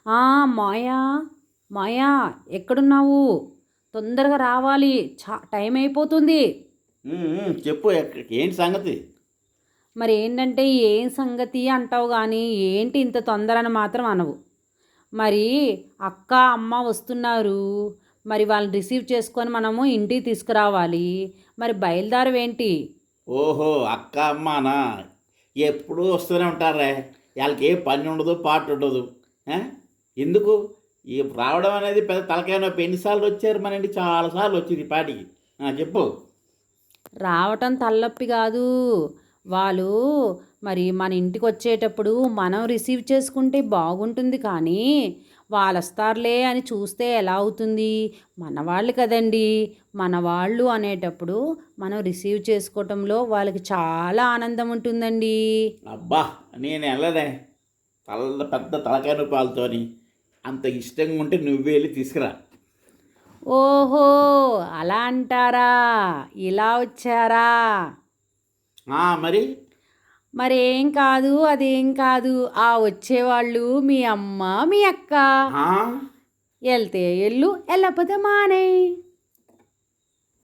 ఆ, మాయా, మాయా, ఎక్కడున్నావు? తొందరగా రావాలి, టైం అయిపోతుంది. చెప్పు ఏంటి సంగతి? మరి ఏంటంటే ఏం సంగతి అంటావు కానీ ఏంటి ఇంత తొందర అని మాత్రం అనవు. మరి అక్క అమ్మ వస్తున్నారు, మరి వాళ్ళని రిసీవ్ చేసుకొని మనము ఇంటికి తీసుకురావాలి. మరి బయలుదేరవేంటి? ఓహో, అక్క అమ్మానా? ఎప్పుడూ వస్తూనే ఉంటారే. వాళ్ళకి ఏ పని ఉండదు, పాటు ఉండదు. ఆ? ఎందుకు ఈ రావడం అనేది పెద్ద తలకాయ నొప్పి. ఎన్నిసార్లు వచ్చారు మన ఇంటికి? చాలాసార్లు వచ్చింది ఈ పాటికి. చెప్పు. రావటం తలనొప్పి కాదు. వాళ్ళు మరి మన ఇంటికి వచ్చేటప్పుడు మనం రిసీవ్ చేసుకుంటే బాగుంటుంది కానీ వాళ్ళు వస్తారులే అని చూస్తే ఎలా అవుతుంది? మనవాళ్ళు కదండి. మనవాళ్ళు అనేటప్పుడు మనం రిసీవ్ చేసుకోవటంలో వాళ్ళకి చాలా ఆనందం ఉంటుందండి. అబ్బా, నేను వెళ్ళనే. పెద్ద తలకాయ నొప్పి వాళ్ళతోని. అంత ఇష్టంగా ఉంటే నువ్వే వెళ్ళి తీసుకురా. ఓహో, అలా అంటారా? ఇలా వచ్చారా? మరి మరేం కాదు, అదేం కాదు. ఆ వచ్చేవాళ్ళు మీ అమ్మ, మీ అక్క. ఆ? వెళ్తే ఎల్లు, వెళ్ళకపోతే మానేయ్.